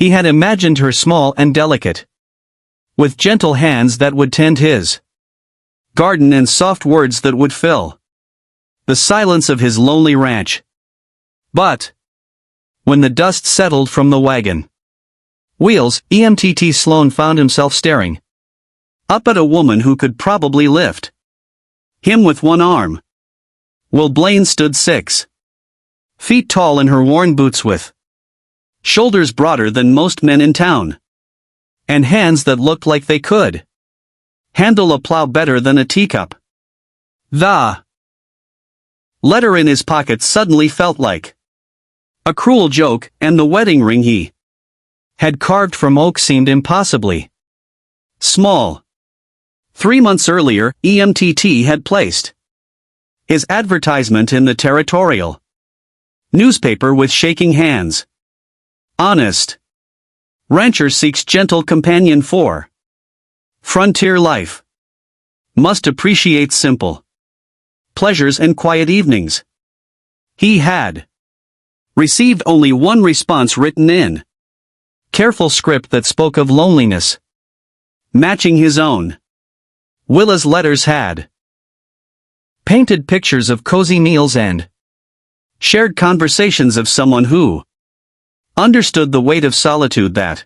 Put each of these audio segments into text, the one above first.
He had imagined her small and delicate, with gentle hands that would tend his garden and soft words that would fill the silence of his lonely ranch. But when the dust settled from the wagon wheels, EMTT Sloan found himself staring up at a woman who could probably lift him with one arm. Will Blaine stood 6 feet tall in her worn boots with shoulders broader than most men in town, and hands that looked like they could handle a plow better than a teacup. The letter in his pocket suddenly felt like a cruel joke, and the wedding ring he had carved from oak seemed impossibly small. 3 months earlier, EMTT had placed his advertisement in the territorial newspaper with shaking hands. Honest rancher seeks gentle companion for frontier life. Must appreciate simple pleasures and quiet evenings. He had received only one response written in careful script that spoke of loneliness, matching his own. Willa's letters had painted pictures of cozy meals and shared conversations of someone who understood the weight of solitude that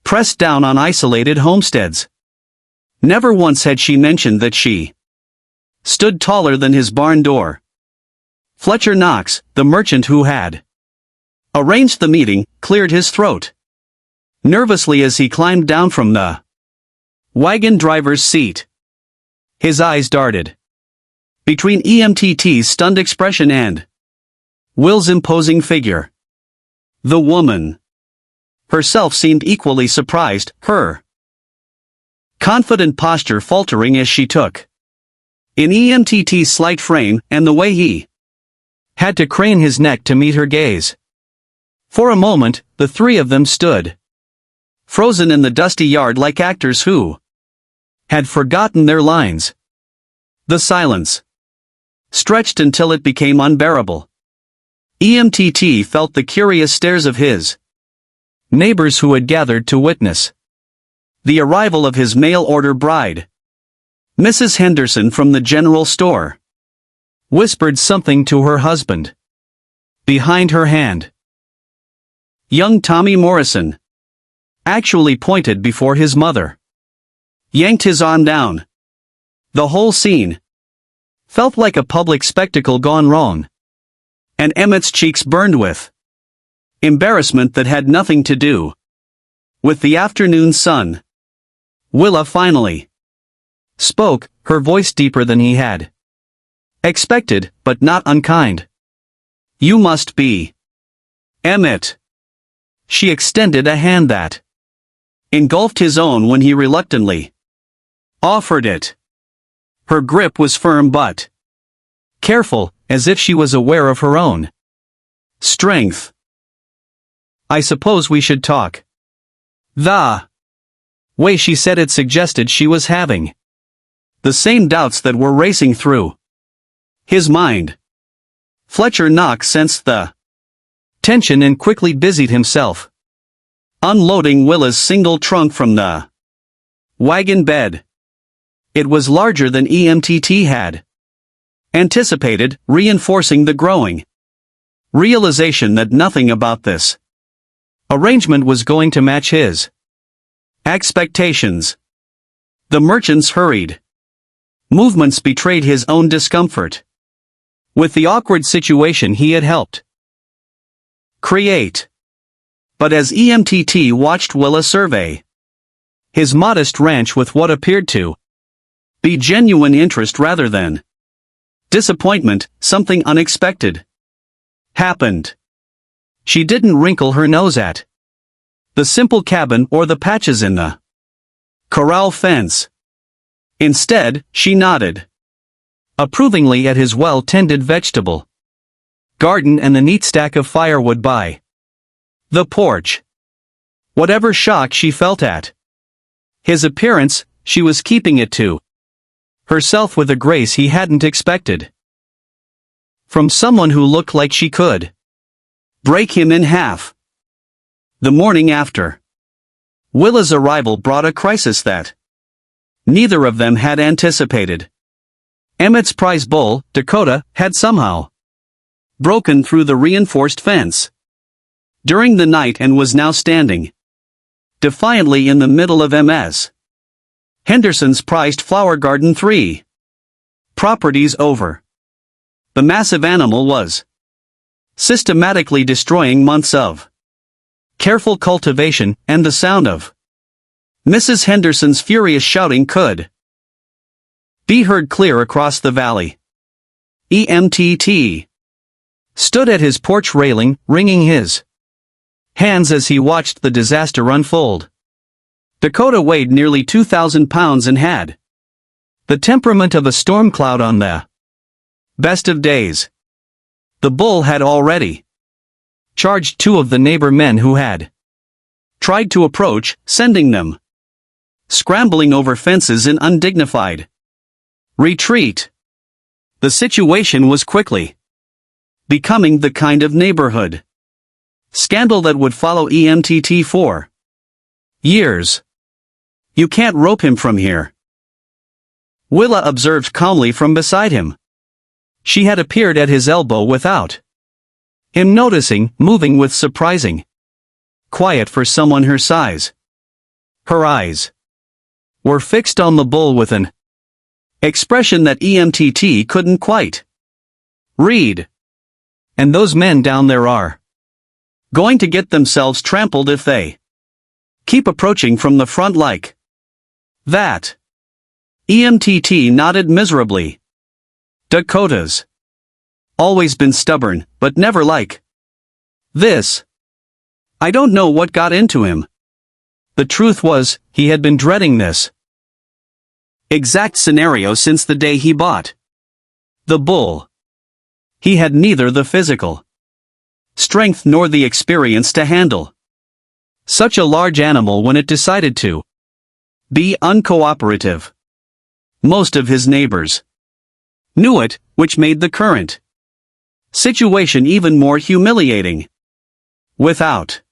pressed down on isolated homesteads. Never once had she mentioned that she stood taller than his barn door. Fletcher Knox, the merchant who had arranged the meeting, cleared his throat nervously as he climbed down from the wagon driver's seat. His eyes darted between EMTT's stunned expression and Will's imposing figure. The woman herself seemed equally surprised, her confident posture faltering as she took in EMTT's slight frame and the way he had to crane his neck to meet her gaze. For a moment, the three of them stood frozen in the dusty yard like actors who had forgotten their lines. The silence stretched until it became unbearable. EMTT felt the curious stares of his neighbors who had gathered to witness the arrival of his mail-order bride. Mrs. Henderson from the general store whispered something to her husband behind her hand. Young Tommy Morrison actually pointed before his mother yanked his arm down. The whole scene felt like a public spectacle gone wrong, and Emmett's cheeks burned with embarrassment that had nothing to do with the afternoon sun. Willa finally spoke, her voice deeper than he had expected, but not unkind. You must be Emmett. She extended a hand that engulfed his own when he reluctantly offered it. Her grip was firm but careful, as if she was aware of her own strength. I suppose we should talk. The way she said it suggested she was having the same doubts that were racing through his mind. Fletcher Knox sensed the tension and quickly busied himself unloading Willa's single trunk from the wagon bed. It was larger than EMTT had anticipated, reinforcing the growing realization that nothing about this arrangement was going to match his expectations. The merchant's hurried movements betrayed his own discomfort with the awkward situation he had helped create. But as EMTT watched Willa survey his modest ranch with what appeared to be genuine interest rather than disappointment, something unexpected happened. She didn't wrinkle her nose at the simple cabin or the patches in the corral fence. Instead, she nodded approvingly at his well-tended vegetable garden and the neat stack of firewood by the porch. Whatever shock she felt at his appearance, she was keeping it to herself with a grace he hadn't expected from someone who looked like she could break him in half. The morning after, Willa's arrival brought a crisis that neither of them had anticipated. Emmett's prize bull, Dakota, had somehow broken through the reinforced fence during the night and was now standing defiantly in the middle of Ms. Henderson's prized flower garden. 3 properties over. The massive animal was systematically destroying months of careful cultivation, and the sound of Mrs. Henderson's furious shouting could be heard clear across the valley. EMTT stood at his porch railing, wringing his hands as he watched the disaster unfold. Dakota weighed nearly 2,000 pounds and had the temperament of a storm cloud on the best of days. The bull had already charged 2 of the neighbor men who had tried to approach, sending them scrambling over fences in undignified retreat. The situation was quickly becoming the kind of neighborhood scandal that would follow EMTT for years. "You can't rope him from here," Willa observed calmly from beside him. She had appeared at his elbow without him noticing, moving with surprising quiet for someone her size. Her eyes were fixed on the bull with an expression that EMTT couldn't quite read. "And those men down there are going to get themselves trampled if they keep approaching from the front like that." EMTT nodded miserably. Dakota's always been stubborn, but never like this. I don't know what got into him. The truth was, he had been dreading this exact scenario since the day he bought the bull. He had neither the physical strength nor the experience to handle such a large animal when it decided to be uncooperative. Most of his neighbors knew it, which made the current situation even more humiliating. Without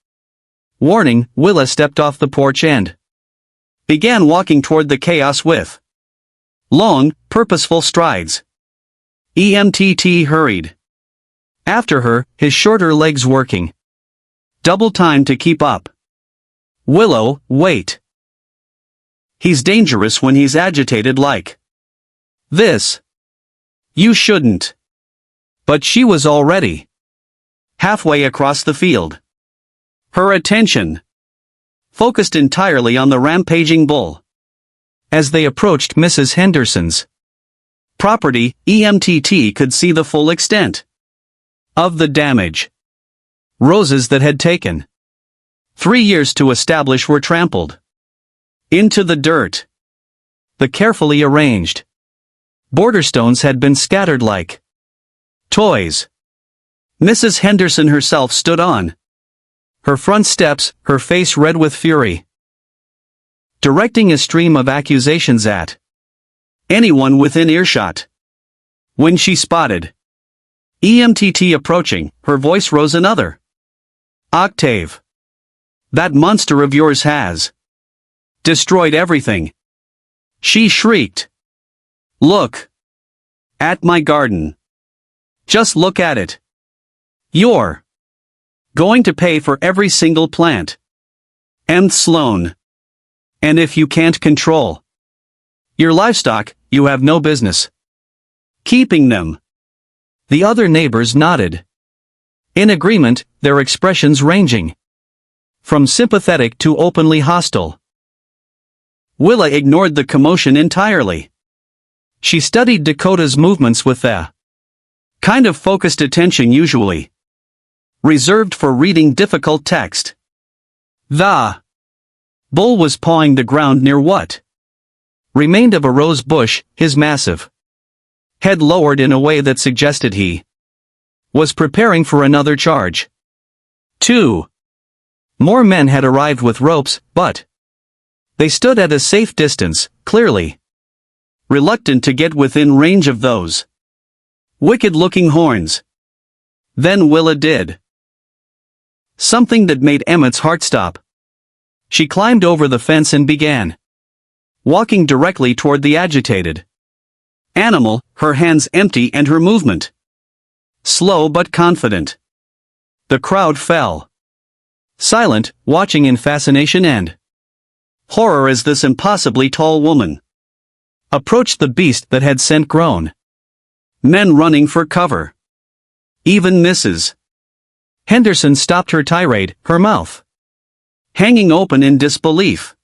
warning, Willa stepped off the porch and began walking toward the chaos with long, purposeful strides. EMTT hurried after her, his shorter legs working double time to keep up. "Willow, wait. He's dangerous when he's agitated like this. You shouldn't." But she was already halfway across the field. Her attention focused entirely on the rampaging bull. As they approached Mrs. Henderson's property, EMTT could see the full extent of the damage. Roses that had taken 3 years to establish were trampled into the dirt. The carefully arranged borderstones had been scattered like toys. Mrs. Henderson herself stood on her front steps, her face red with fury, directing a stream of accusations at anyone within earshot. When she spotted EMTT approaching, her voice rose another octave. "That monster of yours has destroyed everything," she shrieked. "Look at my garden. Just look at it. You're going to pay for every single plant. M. Sloan. And if you can't control your livestock, you have no business keeping them." The other neighbors nodded in agreement, their expressions ranging from sympathetic to openly hostile. Willa ignored the commotion entirely. She studied Dakota's movements with the kind of focused attention usually reserved for reading difficult text. The bull was pawing the ground near what remained of a rose bush, his massive head lowered in a way that suggested he was preparing for another charge. 2 more men had arrived with ropes, but they stood at a safe distance, clearly reluctant to get within range of those wicked-looking horns. Then Willa did Something that made Emmett's heart stop. She climbed over the fence and began walking directly toward the agitated animal, her hands empty and her movement slow but confident. The crowd fell silent, watching in fascination and horror as this impossibly tall woman approached the beast that had sent grown men running for cover. Even Mrs. Henderson stopped her tirade, her mouth hanging open in disbelief.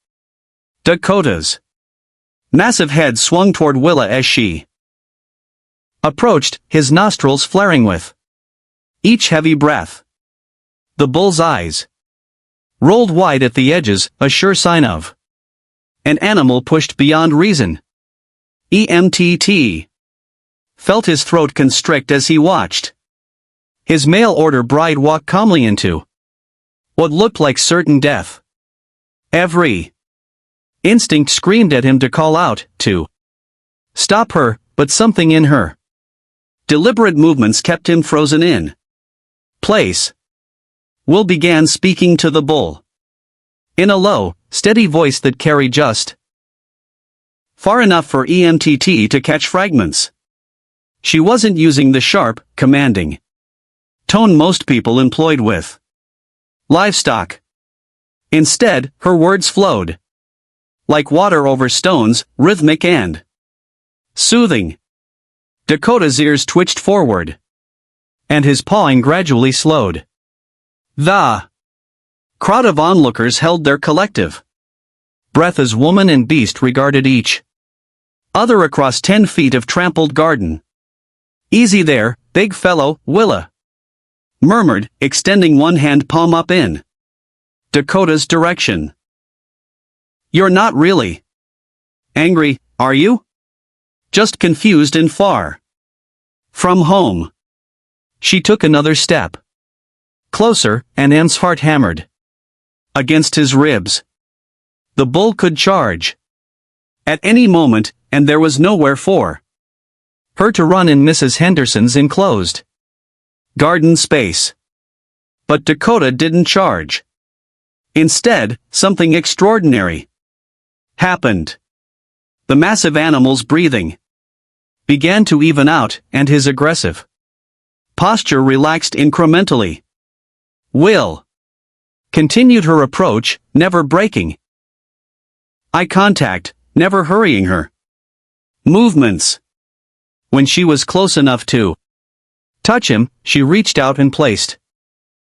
Dakota's massive head swung toward Willa as she approached, his nostrils flaring with each heavy breath. The bull's eyes rolled wide at the edges, a sure sign of an animal pushed beyond reason. EMTT felt his throat constrict as he watched his mail-order bride walk calmly into what looked like certain death. Every instinct screamed at him to call out, to stop her, but something in her deliberate movements kept him frozen in place. Will began speaking to the bull in a low, steady voice that carried just far enough for EMTT to catch fragments. She wasn't using the sharp, commanding tone most people employed with livestock. Instead, her words flowed like water over stones, rhythmic and soothing. Dakota's ears twitched forward, and his pawing gradually slowed. The crowd of onlookers held their collective breath as woman and beast regarded each other across 10 feet of trampled garden. "Easy there, big fellow," Willa murmured, extending one hand palm up in Dakota's direction. "You're not really angry, are you? Just confused and far from home." She took another step closer, and M's heart hammered against his ribs. The bull could charge at any moment, and there was nowhere for her to run in Mrs. Henderson's enclosed garden space. But Dakota didn't charge. Instead, something extraordinary happened. The massive animal's breathing began to even out, and his aggressive posture relaxed incrementally. Will continued her approach, never breaking eye contact, never hurrying her movements. When she was close enough to touch him, she reached out and placed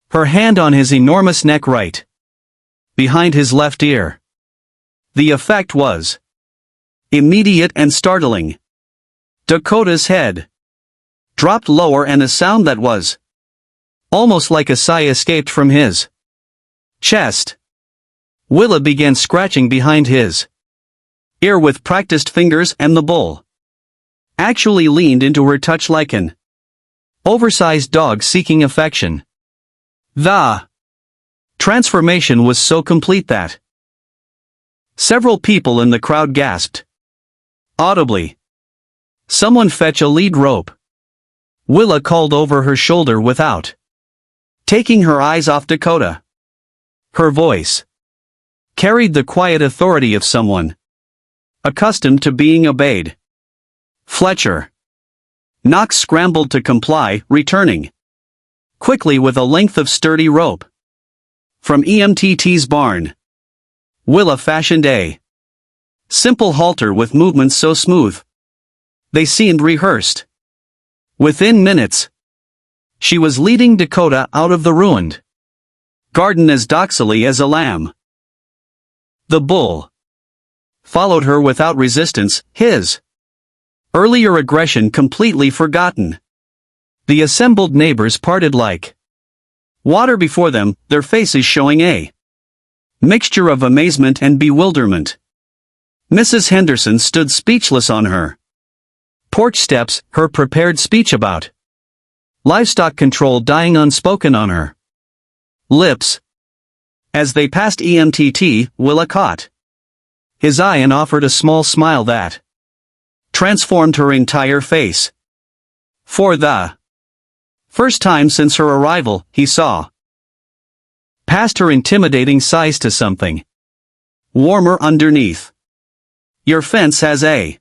her hand on his enormous neck right behind his left ear. The effect was immediate and startling. Dakota's head dropped lower, and a sound that was almost like a sigh escaped from his chest. Willa began scratching behind his ear with practiced fingers, and the bull actually leaned into her touch like an oversized dog seeking affection. The transformation was so complete that several people in the crowd gasped audibly. "Someone fetch a lead rope," Willa called over her shoulder without taking her eyes off Dakota. Her voice carried the quiet authority of someone accustomed to being obeyed. "Fletcher." Knox scrambled to comply, returning quickly with a length of sturdy rope from EMTT's barn. Willa fashioned a simple halter with movements so smooth they seemed rehearsed. Within minutes, she was leading Dakota out of the ruined garden as docilely as a lamb. The bull followed her without resistance, his earlier aggression completely forgotten. The assembled neighbors parted like water before them, their faces showing a mixture of amazement and bewilderment. Mrs. Henderson stood speechless on her porch steps, her prepared speech about livestock control dying unspoken on her lips. As they passed EMTT, Willa caught his eye and offered a small smile that transformed her entire face. For the first time since her arrival, he saw past her intimidating size to something warmer underneath. Your fence has a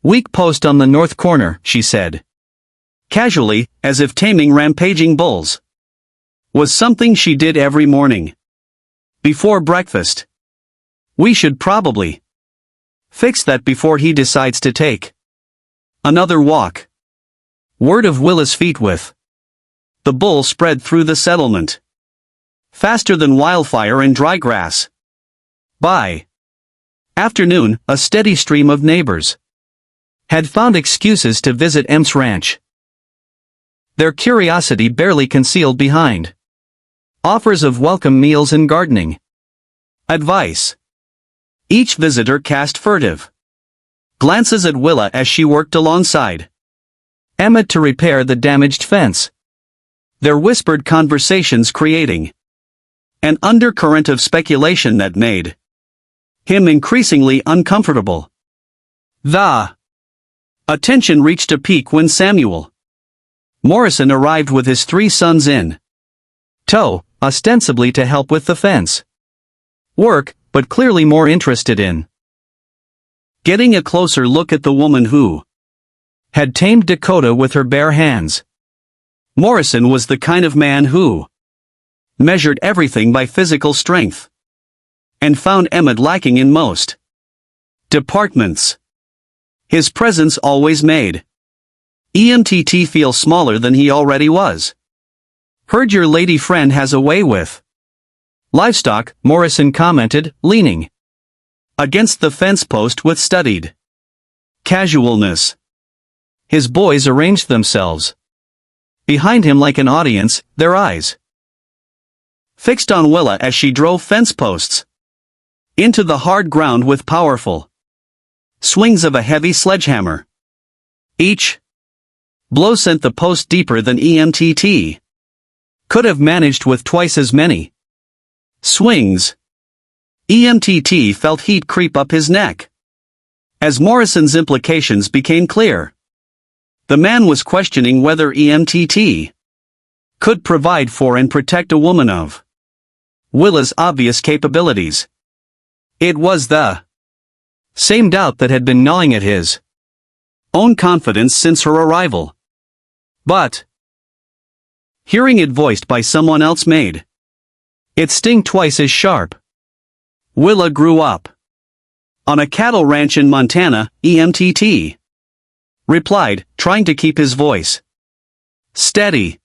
weak post on the north corner, she said. Casually, as if taming rampaging bulls was something she did every morning. Before breakfast. We should probably fix that before he decides to take another walk. Word of Willa's feet with the bull spread through the settlement faster than wildfire in dry grass. By afternoon, a steady stream of neighbors had found excuses to visit M's ranch. Their curiosity barely concealed behind offers of welcome meals and gardening advice. Each visitor cast furtive glances at Willa as she worked alongside Emmett to repair the damaged fence. Their whispered conversations creating an undercurrent of speculation that made him increasingly uncomfortable. The attention reached a peak when Samuel Morrison arrived with his 3 sons in tow, ostensibly to help with the fence work, but clearly more interested in getting a closer look at the woman who had tamed Dakota with her bare hands. Morrison was the kind of man who measured everything by physical strength and found Emmett lacking in most departments. His presence always made EMTT feel smaller than he already was. Heard your lady friend has a way with livestock, Morrison commented, leaning against the fence post with studied casualness. His boys arranged themselves behind him like an audience, their eyes fixed on Willa as she drove fence posts into the hard ground with powerful swings of a heavy sledgehammer. Each blow sent the post deeper than EMTT could have managed with twice as many swings. EMTT felt heat creep up his neck as Morrison's implications became clear. The man was questioning whether EMTT could provide for and protect a woman of Willa's obvious capabilities. It was the same doubt that had been gnawing at his own confidence since her arrival. But hearing it voiced by someone else made it sting twice as sharp. Willa grew up on a cattle ranch in Montana, EMTT replied, trying to keep his voice steady.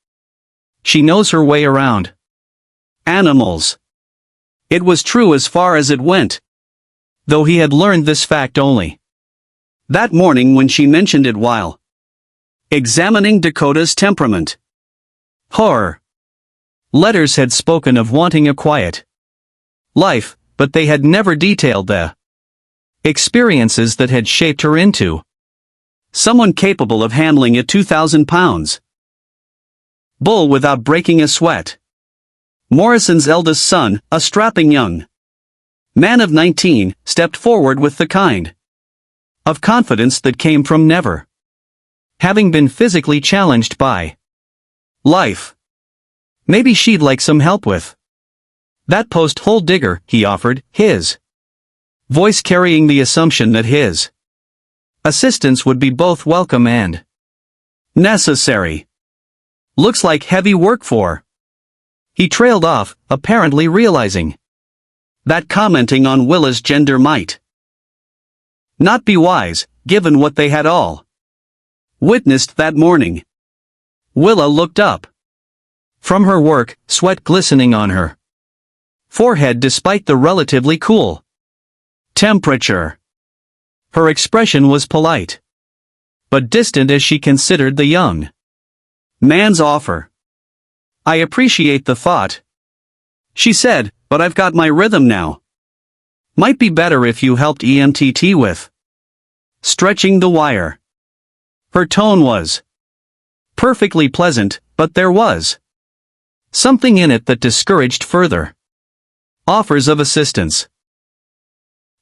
She knows her way around animals. It was true as far as it went, though he had learned this fact only that morning when she mentioned it while examining Dakota's temperament. Her letters had spoken of wanting a quiet life, but they had never detailed the experiences that had shaped her into someone capable of handling a 2,000 pounds bull without breaking a sweat. Morrison's eldest son, a strapping young man of 19, stepped forward with the kind of confidence that came from never having been physically challenged by life. Maybe she'd like some help with that post-hole digger, he offered, his voice carrying the assumption that his assistance would be both welcome and necessary. Looks like heavy work for. He trailed off, apparently realizing that commenting on Willa's gender might not be wise, given what they had all witnessed that morning. Willa looked up from her work, sweat glistening on her forehead despite the relatively cool temperature. Her expression was polite, but distant as she considered the young man's offer. I appreciate the thought, she said, but I've got my rhythm now. Might be better if you helped EMTT with stretching the wire. Her tone was perfectly pleasant, but there was something in it that discouraged further offers of assistance.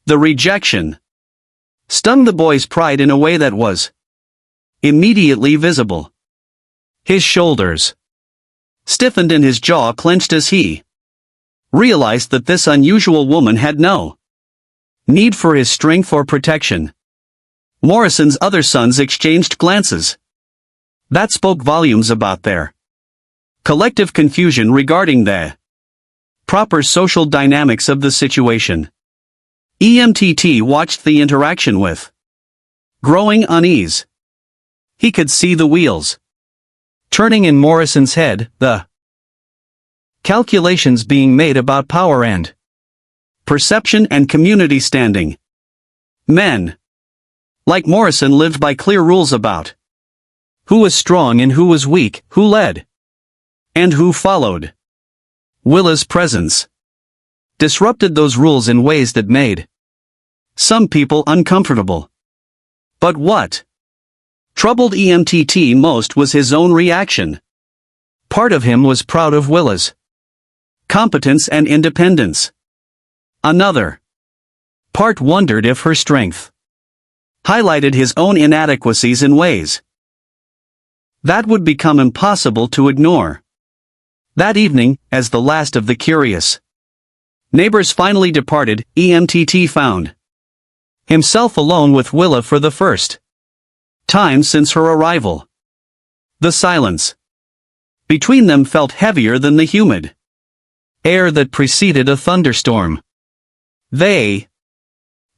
The rejection stung the boy's pride in a way that was immediately visible. His shoulders stiffened and his jaw clenched as he realized that this unusual woman had no need for his strength or protection. Morrison's other sons exchanged glances. That spoke volumes about their collective confusion regarding the proper social dynamics of the situation. EMTT watched the interaction with growing unease. He could see the wheels turning in Morrison's head, the calculations being made about power and perception and community standing. Men like Morrison lived by clear rules about who was strong and who was weak, who led and who followed. Willa's presence disrupted those rules in ways that made some people uncomfortable. But what troubled EMTT most was his own reaction. Part of him was proud of Willa's competence and independence. Another part wondered if her strength highlighted his own inadequacies in ways that would become impossible to ignore. That evening, as the last of the curious neighbors finally departed, EMTT found himself alone with Willa for the first time since her arrival. The silence between them felt heavier than the humid air that preceded a thunderstorm. They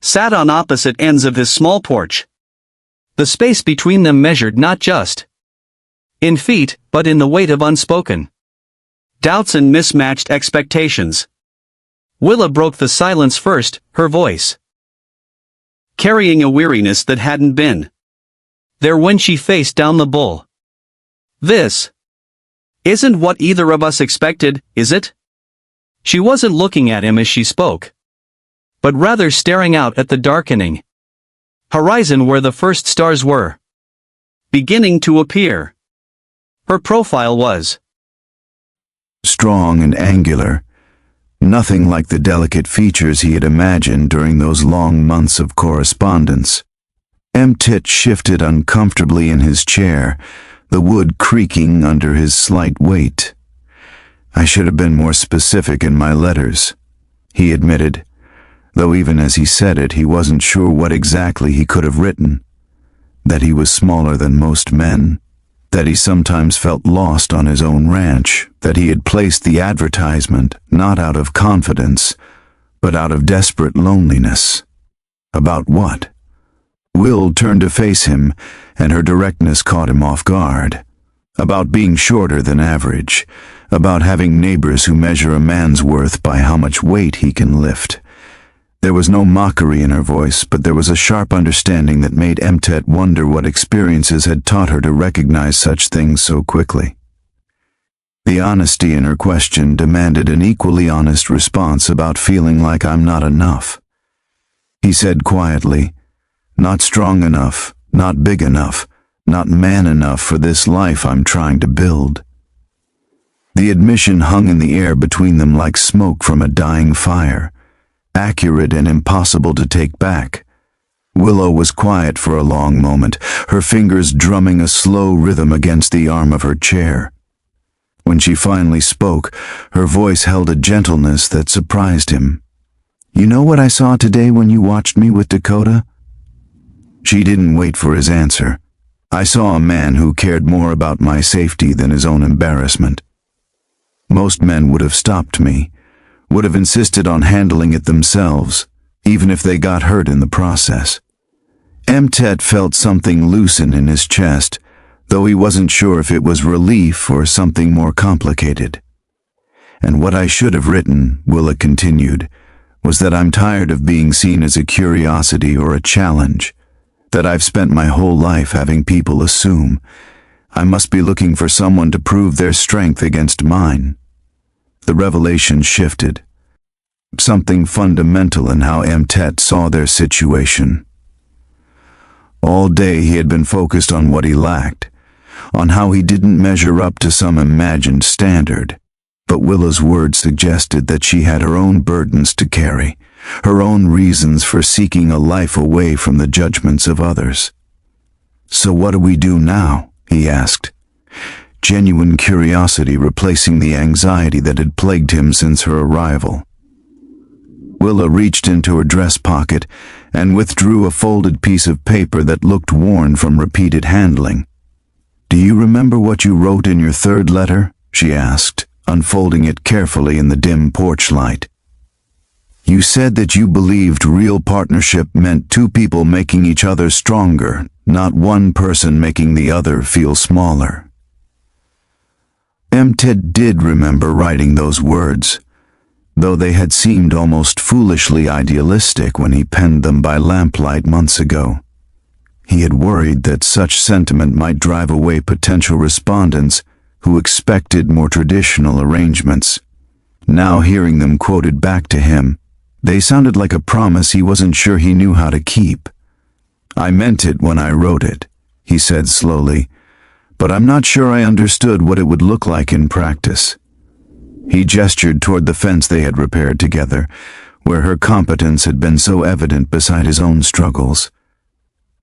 sat on opposite ends of his small porch. The space between them measured not just in feet, but in the weight of unspoken doubts and mismatched expectations. Willa broke the silence first, her voice carrying a weariness that hadn't been there when she faced down the bull. This isn't what either of us expected, is it? She wasn't looking at him as she spoke, but rather staring out at the darkening horizon where the first stars were beginning to appear. Her profile was strong and angular, nothing like the delicate features he had imagined during those long months of correspondence. MTIT shifted uncomfortably in his chair, the wood creaking under his slight weight. "I should have been more specific in my letters," he admitted, though even as he said it he wasn't sure what exactly he could have written. That he was smaller than most men, that he sometimes felt lost on his own ranch, that he had placed the advertisement not out of confidence, but out of desperate loneliness. About what? Will turned to face him, and her directness caught him off guard. About being shorter than average, about having neighbors who measure a man's worth by how much weight he can lift. There was no mockery in her voice, but there was a sharp understanding that made MTET wonder what experiences had taught her to recognize such things so quickly. The honesty in her question demanded an equally honest response about feeling like "I'm not enough." He said quietly, "Not strong enough, not big enough, not man enough for this life I'm trying to build." The admission hung in the air between them like smoke from a dying fire, accurate and impossible to take back. Willow was quiet for a long moment, her fingers drumming a slow rhythm against the arm of her chair. When she finally spoke, her voice held a gentleness that surprised him. "You know what I saw today when you watched me with Dakota?" She didn't wait for his answer. "I saw a man who cared more about my safety than his own embarrassment. Most men would have stopped me, would have insisted on handling it themselves, even if they got hurt in the process." MTET felt something loosen in his chest, though he wasn't sure if it was relief or something more complicated. "And what I should have written," Willa continued, "was that I'm tired of being seen as a curiosity or a challenge, that I've spent my whole life having people assume I must be looking for someone to prove their strength against mine." The revelation shifted. Something fundamental in how MTET saw their situation. All day he had been focused on what he lacked, on how he didn't measure up to some imagined standard. But Willa's words suggested that she had her own burdens to carry, her own reasons for seeking a life away from the judgments of others. "So what do we do now?" he asked. genuine curiosity replacing the anxiety that had plagued him since her arrival. Willa reached into her dress pocket and withdrew a folded piece of paper that looked worn from repeated handling. "Do you remember what you wrote in your third letter?" she asked, unfolding it carefully in the dim porch light. "You said that you believed real partnership meant two people making each other stronger, not one person making the other feel smaller." Ted did remember writing those words, though they had seemed almost foolishly idealistic when he penned them by lamplight months ago. He had worried that such sentiment might drive away potential respondents who expected more traditional arrangements. Now hearing them quoted back to him, they sounded like a promise he wasn't sure he knew how to keep. "I meant it when I wrote it," he said slowly, "but I'm not sure I understood what it would look like in practice." He gestured toward the fence they had repaired together, where her competence had been so evident beside his own struggles.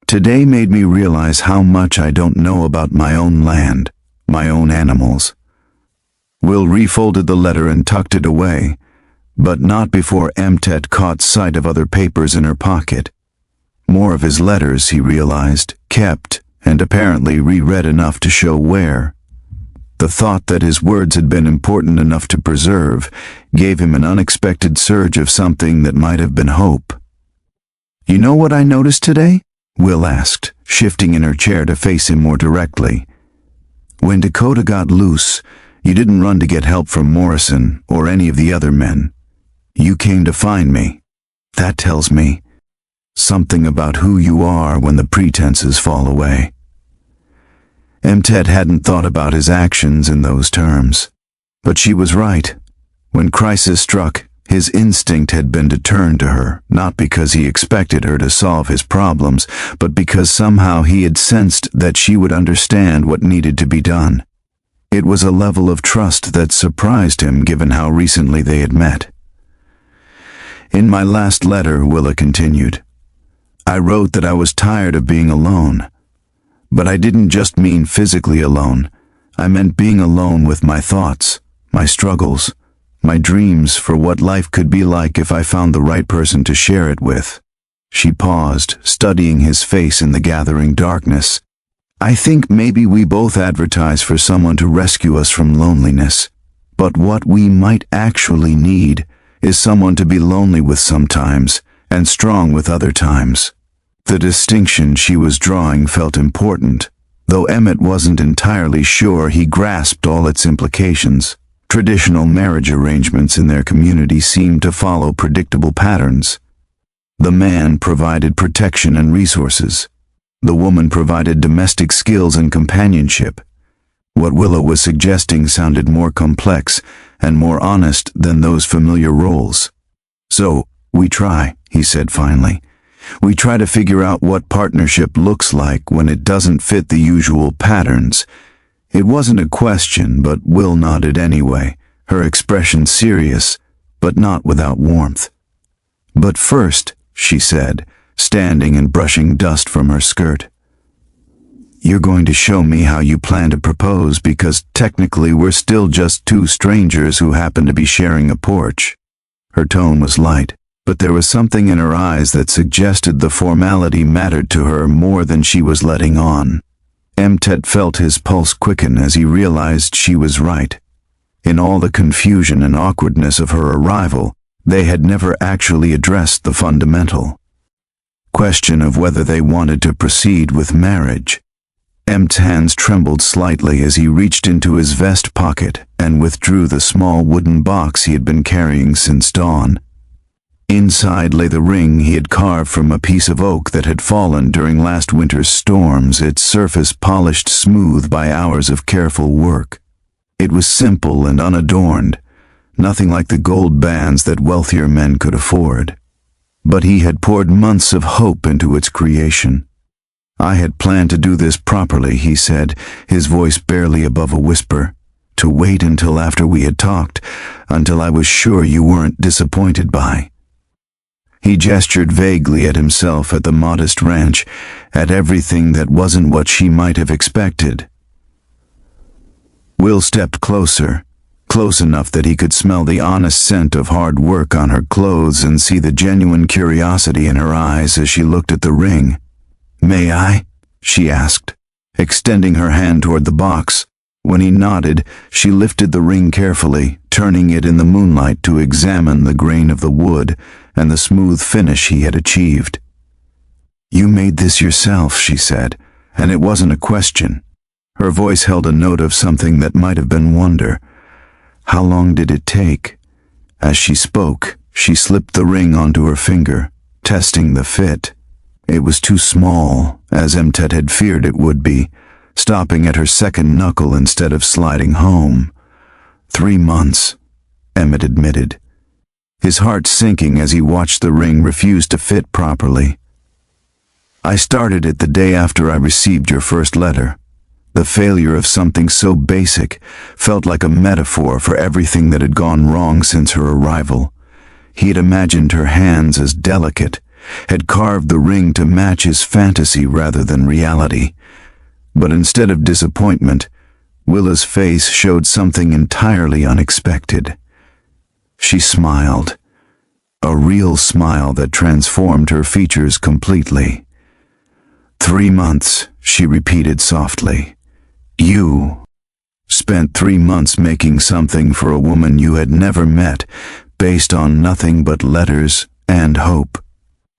"Today made me realize how much I don't know about my own land, my own animals." Will refolded the letter and tucked it away, but not before Ted caught sight of other papers in her pocket. More of his letters, he realized, kept, and apparently reread enough to show where. The thought that his words had been important enough to preserve gave him an unexpected surge of something that might have been hope. "You know what I noticed today?" Will asked, shifting in her chair to face him more directly. "When Dakota got loose, you didn't run to get help from Morrison or any of the other men. You came to find me. That tells me something about who you are when the pretenses fall away." Ted hadn't thought about his actions in those terms, but she was right. When crisis struck, his instinct had been to turn to her, not because he expected her to solve his problems, but because somehow he had sensed that she would understand what needed to be done. It was a level of trust that surprised him given how recently they had met. "In my last letter," Willa continued, "I wrote that I was tired of being alone. But I didn't just mean physically alone. I meant being alone with my thoughts, my struggles, my dreams for what life could be like if I found the right person to share it with." She paused, studying his face in the gathering darkness. "I think maybe we both advertise for someone to rescue us from loneliness. But what we might actually need is someone to be lonely with sometimes and strong with other times." The distinction she was drawing felt important, though Emmett wasn't entirely sure he grasped all its implications. Traditional marriage arrangements in their community seemed to follow predictable patterns. The man provided protection and resources. The woman provided domestic skills and companionship. What Willow was suggesting sounded more complex and more honest than those familiar roles. "So, we try," he said finally. "We try to figure out what partnership looks like when it doesn't fit the usual patterns." It wasn't a question, but Will nodded anyway, her expression serious, but not without warmth. "But first," she said, standing and brushing dust from her skirt, "you're going to show me how you plan to propose, because technically we're still just two strangers who happen to be sharing a porch." Her tone was light, but there was something in her eyes that suggested the formality mattered to her more than she was letting on. Ted felt his pulse quicken as he realized she was right. In all the confusion and awkwardness of her arrival, they had never actually addressed the fundamental question of whether they wanted to proceed with marriage. Ted's hands trembled slightly as he reached into his vest pocket and withdrew the small wooden box he had been carrying since dawn. Inside lay the ring he had carved from a piece of oak that had fallen during last winter's storms, its surface polished smooth by hours of careful work. It was simple and unadorned, nothing like the gold bands that wealthier men could afford. But he had poured months of hope into its creation. "I had planned to do this properly," he said, his voice barely above a whisper, "to wait until after we had talked, until I was sure you weren't disappointed by." He gestured vaguely at himself, at the modest ranch, at everything that wasn't what she might have expected. Will stepped closer, close enough that he could smell the honest scent of hard work on her clothes and see the genuine curiosity in her eyes as she looked at the ring. "May I?" she asked, extending her hand toward the box. When he nodded, she lifted the ring carefully, turning it in the moonlight to examine the grain of the wood and the smooth finish he had achieved. "You made this yourself," she said, and it wasn't a question. Her voice held a note of something that might have been wonder. "How long did it take?" As she spoke, she slipped the ring onto her finger, testing the fit. It was too small, as Mtet had feared it would be, stopping at her second knuckle instead of sliding home. 3 months, Emmett admitted, his heart sinking as he watched the ring refuse to fit properly. "I started it the day after I received your first letter. The failure of something so basic felt like a metaphor for everything that had gone wrong since her arrival. He had imagined her hands as delicate, had carved the ring to match his fantasy rather than reality. But instead of disappointment, Willa's face showed something entirely unexpected. She smiled, a real smile that transformed her features completely. 3 months, she repeated softly. You spent 3 months making something for a woman you had never met, based on nothing but letters and hope.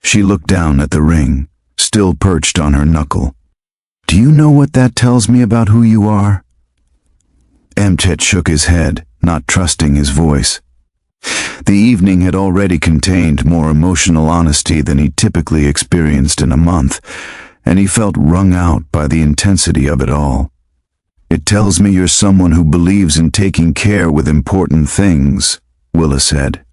She looked down at the ring, still perched on her knuckle. "Do you know what that tells me about who you are?" Mtet shook his head, not trusting his voice. The evening had already contained more emotional honesty than he typically experienced in a month, and he felt wrung out by the intensity of it all. "It tells me you're someone who believes in taking care with important things," Willa said.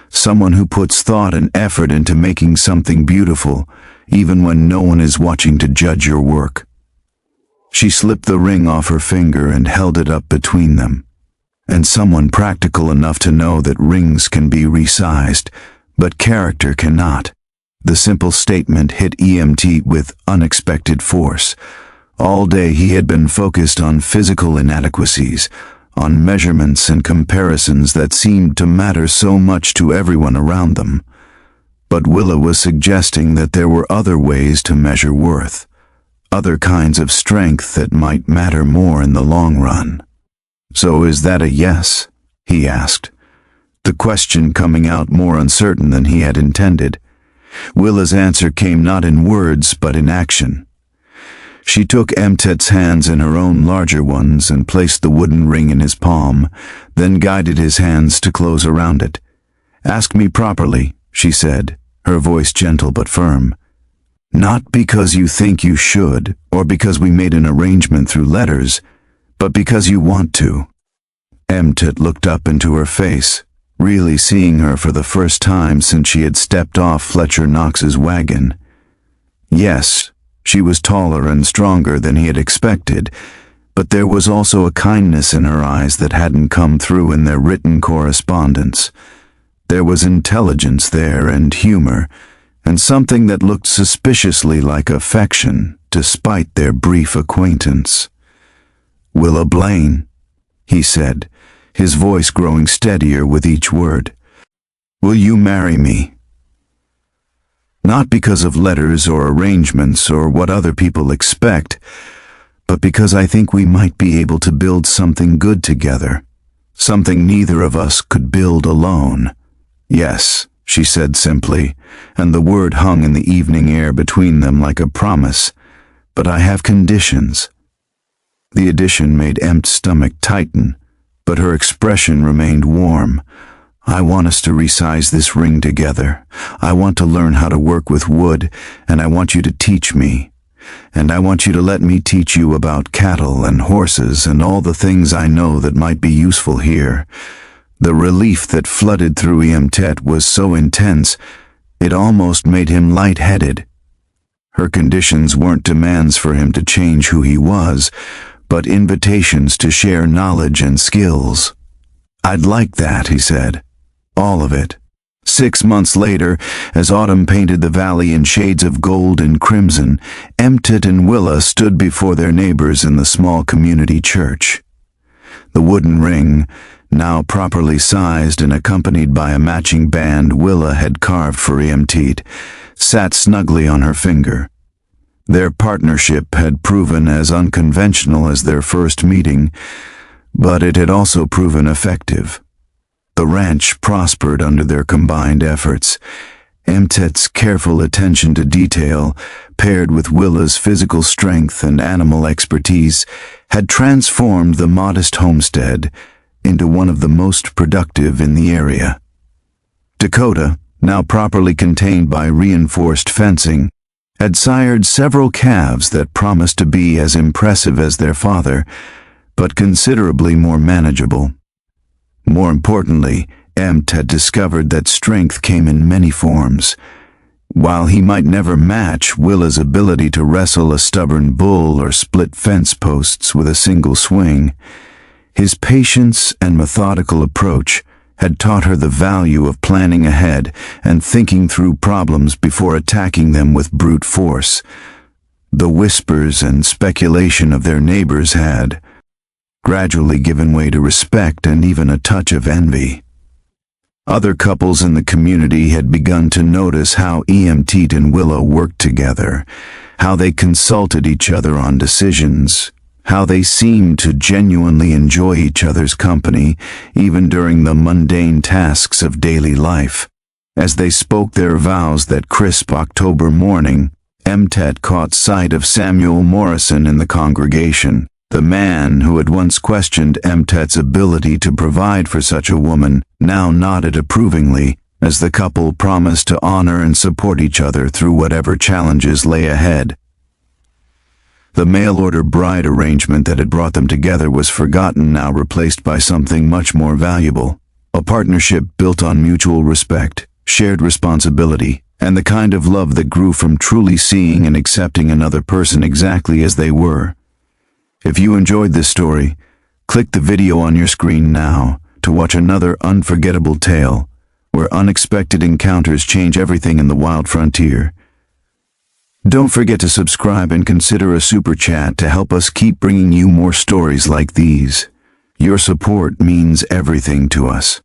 "Someone who puts thought and effort into making something beautiful, even when no one is watching to judge your work." She slipped the ring off her finger and held it up between them. "And someone practical enough to know that rings can be resized, but character cannot." The simple statement hit EMT with unexpected force. All day he had been focused on physical inadequacies, on measurements and comparisons that seemed to matter so much to everyone around them. But Willa was suggesting that there were other ways to measure worth, other kinds of strength that might matter more in the long run. "So is that a yes?" he asked, the question coming out more uncertain than he had intended. Willa's answer came not in words but in action. She took Mtet's hands in her own larger ones and placed the wooden ring in his palm, then guided his hands to close around it. "Ask me properly," she said, her voice gentle but firm. "Not because you think you should, or because we made an arrangement through letters, but because you want to." Mtet looked up into her face, really seeing her for the first time since she had stepped off Fletcher Knox's wagon. Yes, she was taller and stronger than he had expected, but there was also a kindness in her eyes that hadn't come through in their written correspondence. There was intelligence there and humor, and something that looked suspiciously like affection, despite their brief acquaintance. "Willa Blaine," he said, his voice growing steadier with each word. "Will you marry me? Not because of letters or arrangements or what other people expect, but because I think we might be able to build something good together, something neither of us could build alone." "Yes," she said simply, and the word hung in the evening air between them like a promise. "But I have conditions." The addition made Mt's stomach tighten, but her expression remained warm. "I want us to resize this ring together. I want to learn how to work with wood, and I want you to teach me. And I want you to let me teach you about cattle and horses and all the things I know that might be useful here." The relief that flooded through Mtet was so intense, it almost made him lightheaded. Her conditions weren't demands for him to change who he was, but invitations to share knowledge and skills. "I'd like that," he said. "All of it." 6 months later, as autumn painted the valley in shades of gold and crimson, Mtet and Willa stood before their neighbors in the small community church. The wooden ring, now properly sized and accompanied by a matching band Willa had carved for Emteet, sat snugly on her finger. Their partnership had proven as unconventional as their first meeting, but it had also proven effective. The ranch prospered under their combined efforts. Emtet's careful attention to detail, paired with Willa's physical strength and animal expertise, had transformed the modest homestead into one of the most productive in the area. Dakota, now properly contained by reinforced fencing, had sired several calves that promised to be as impressive as their father, but considerably more manageable. More importantly, Emt had discovered that strength came in many forms. While he might never match Willa's ability to wrestle a stubborn bull or split fence posts with a single swing, his patience and methodical approach had taught her the value of planning ahead and thinking through problems before attacking them with brute force. The whispers and speculation of their neighbors had gradually given way to respect and even a touch of envy. Other couples in the community had begun to notice how Emteet and Willa worked together, how they consulted each other on decisions, how they seemed to genuinely enjoy each other's company, even during the mundane tasks of daily life. As they spoke their vows that crisp October morning, Emtet caught sight of Samuel Morrison in the congregation. The man who had once questioned Emtet's ability to provide for such a woman now nodded approvingly as the couple promised to honor and support each other through whatever challenges lay ahead. The mail-order bride arrangement that had brought them together was forgotten, now replaced by something much more valuable. A partnership built on mutual respect, shared responsibility, and the kind of love that grew from truly seeing and accepting another person exactly as they were. If you enjoyed this story, click the video on your screen now to watch another unforgettable tale where unexpected encounters change everything in the wild frontier. Don't forget to subscribe and consider a super chat to help us keep bringing you more stories like these. Your support means everything to us.